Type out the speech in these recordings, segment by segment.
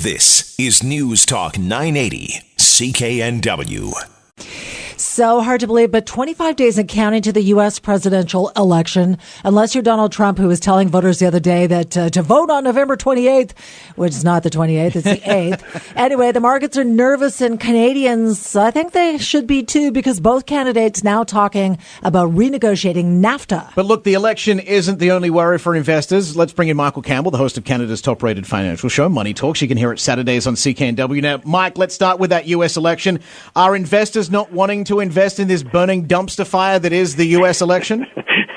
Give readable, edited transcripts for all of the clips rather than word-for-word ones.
This is News Talk 980 CKNW. So hard to believe, but 25 days and counting to the U.S. presidential election, unless you're Donald Trump, who was telling voters the other day that to vote on November 28th, which is not the 28th, it's the 8th. Anyway, the markets are nervous, and Canadians, I think they should be too, because both candidates now talking about renegotiating Nafta. But look, the election isn't the only worry for investors. Let's bring in Michael Campbell, the host of Canada's top-rated financial show, Money Talks. You can hear it Saturdays on CKNW. Now, Mike, let's start with that U.S. election. Are investors not wanting to invest in this burning dumpster fire that is the U.S. election?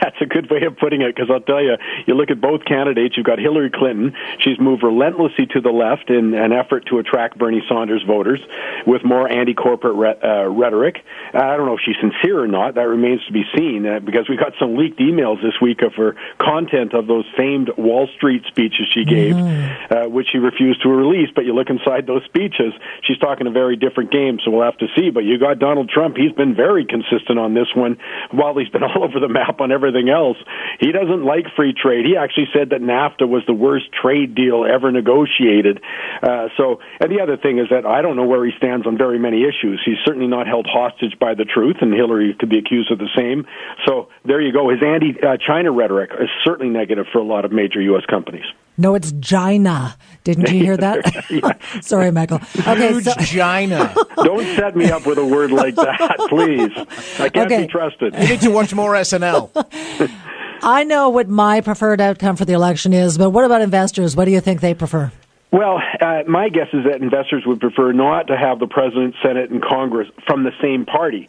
That's a good way of putting it, because I'll tell you, you look at both candidates. You've got Hillary Clinton. She's moved relentlessly to the left in an effort to attract Bernie Sanders voters with more anti-corporate rhetoric. I don't know if she's sincere or not. That remains to be seen, because we got some leaked emails this week of her content of those famed Wall Street speeches she gave, which she refused to release. But you look inside those speeches, she's talking a very different game, so we'll have to see. But you got Donald Trump. He's been very consistent on this one, while he's been all over the map on everything else. He doesn't like free trade. He actually said that Nafta was the worst trade deal ever negotiated. And the other thing is that I don't know where he stands on very many issues. He's certainly not held hostage by the truth, and Hillary could be accused of the same. So there you go. His anti-China rhetoric is certainly negative for a lot of major U.S. companies. No, it's Gina. Didn't you hear that? Sorry, Michael. Okay, Huge Gina. Don't set me up with a word like that, please. I can't be trusted. You need to watch more SNL. I know what my preferred outcome for the election is, but what about investors? What do you think they prefer? Well, my guess is that investors would prefer not to have the President, Senate, and Congress from the same party.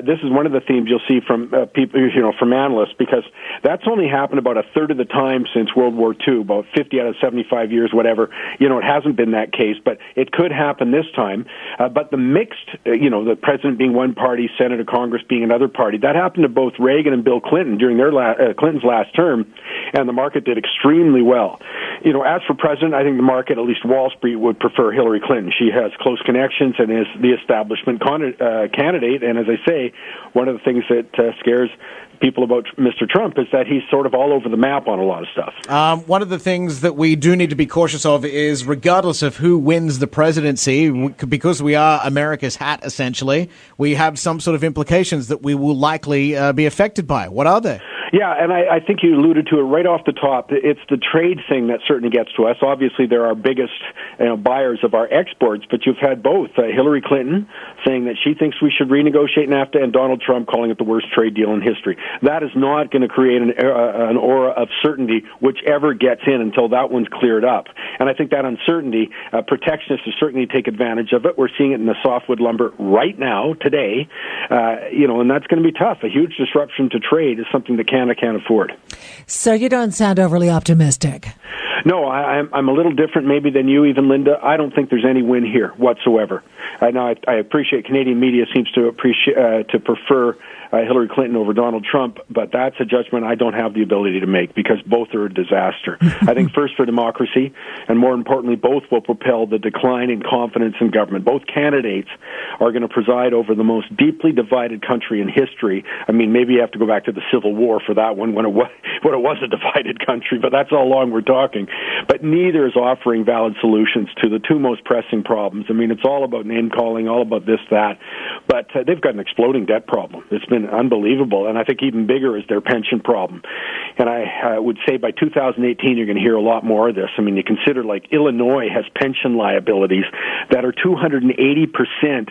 This is one of the themes you'll see from people, from analysts, because that's only happened about a third of the time since World War II, about 50 out of 75 years, whatever. It hasn't been that case, but it could happen this time. But the mixed, the President being one party, Senate or Congress being another party, that happened to both Reagan and Bill Clinton during their Clinton's last term, and the market did extremely well. As for President, I think the market, at least Wall Street, would prefer Hillary Clinton. She has close connections and is the establishment candidate. And as I say, one of the things that scares people about Mr. Trump is that he's sort of all over the map on a lot of stuff. One of the things that we do need to be cautious of is, regardless of who wins the presidency, because we are America's hat, essentially, we have some sort of implications that we will likely be affected by. What are they? Yeah, and I think you alluded to it right off the top. It's the trade thing that certainly gets to us. Obviously, they're our biggest buyers of our exports, but you've had both Hillary Clinton saying that she thinks we should renegotiate NAFTA, and Donald Trump calling it the worst trade deal in history. That is not going to create an aura of certainty, whichever gets in, until that one's cleared up. And I think that uncertainty, protectionists are certainly take advantage of it. We're seeing it in the softwood lumber right now, today, and that's going to be tough. A huge disruption to trade is something that Canada can't afford. So you don't sound overly optimistic. No, I'm a little different maybe than you, even Linda. I don't think there's any win here whatsoever. Now, I appreciate Canadian media seems to prefer Hillary Clinton over Donald Trump, but that's a judgment I don't have the ability to make, because both are a disaster. I think first for democracy, and more importantly, both will propel the decline in confidence in government. Both candidates are going to preside over the most deeply divided country in history. I mean, maybe you have to go back to the Civil War for that one, when it was a divided country, but that's how long we're talking. But neither is offering valid solutions to the two most pressing problems. I mean, it's all about name-calling, all about this, that. But they've got an exploding debt problem. It's been unbelievable, and I think even bigger is their pension problem. And I would say by 2018 you're going to hear a lot more of this. I mean, you consider, like, Illinois has pension liabilities that are 280%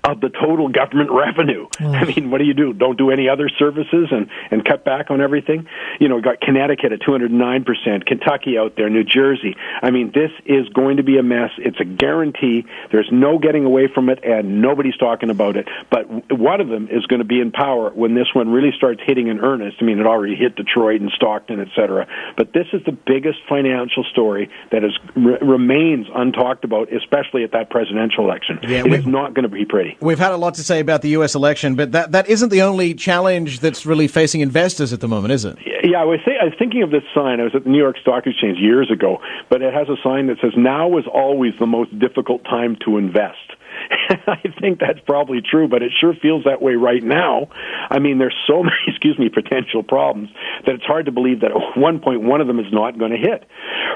of the total government revenue. I mean, what do? Don't do any other services and cut back on everything? We got Connecticut at 209%, Kentucky out there, New Jersey. I mean, this is going to be a mess. It's a guarantee. There's no getting away from it, and nobody's talking about it. But one of them is going to be in power when this one really starts hitting in earnest. I mean, it already hit Detroit and Stockton, et cetera. But this is the biggest financial story that remains untalked about, especially at that presidential election. Yeah, it is not going to be pretty. We've had a lot to say about the U.S. election, but that isn't the only challenge that's really facing investors at the moment, is it? Yeah, I was thinking of this sign. I was at the New York Stock Exchange years ago, but it has a sign that says, "Now is always the most difficult time to invest." I think that's probably true, but it sure feels that way right now. I mean, there's so many, potential problems that it's hard to believe that at one point one of them is not going to hit,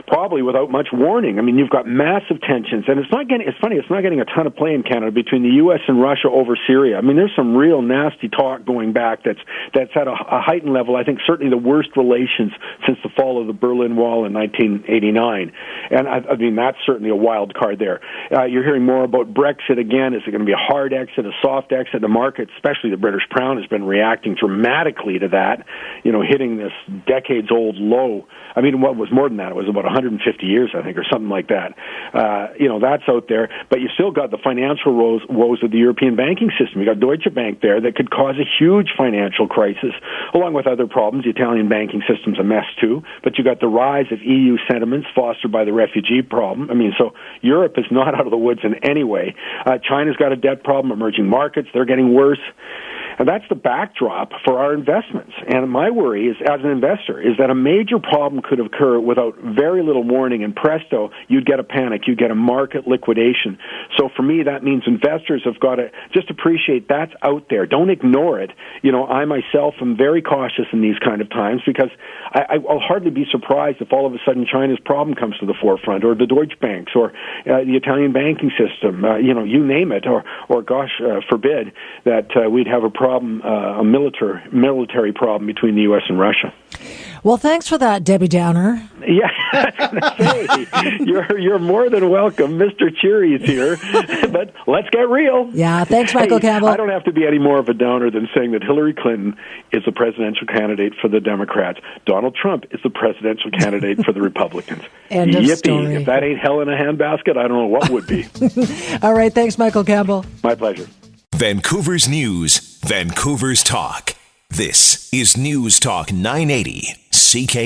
probably without much warning. I mean, you've got massive tensions, and it's funny, it's not getting a ton of play in Canada between the U.S. and Russia over Syria. I mean, there's some real nasty talk going back that's at a heightened level. I think certainly the worst relations since the fall of the Berlin Wall in 1989. And I mean, that's certainly a wild card there. You're hearing more about Brexit again. Is it going to be a hard exit, a soft exit? The market, especially the British pound, has been reacting dramatically to that, hitting this decades-old low. I mean, what was more than that? It was about 150 years, I think, or something like that. That's out there. But you still got the financial woes of the European banking system. You got Deutsche Bank there that could cause a huge financial crisis, along with other problems. The Italian banking system's a mess, too. But you got the rise of EU sentiments fostered by the refugee problem. I mean, so Europe is not out of the woods in any way. China's got a debt problem. Emerging markets, they're getting worse. And that's the backdrop for our investments. And my worry is, as an investor, is that a major problem could occur without very little warning, and presto, you'd get a panic, you'd get a market liquidation. So for me, that means investors have got to just appreciate that's out there. Don't ignore it. I myself am very cautious in these kind of times because I'll hardly be surprised if all of a sudden China's problem comes to the forefront, or the Deutsche Banks, or the Italian banking system, you name it, or gosh forbid that we'd have a military problem between the U.S. and Russia. Well, thanks for that, Debbie Downer. Yeah, I was going to say, you're more than welcome. Mr. Cheery is here, but let's get real. Yeah, thanks, Michael Campbell. I don't have to be any more of a downer than saying that Hillary Clinton is the presidential candidate for the Democrats. Donald Trump is the presidential candidate for the Republicans. End of Yippee. story. If that ain't hell in a handbasket, I don't know what would be. All right, thanks, Michael Campbell. My pleasure. Vancouver's News, Vancouver's Talk. This is News Talk 980 CK.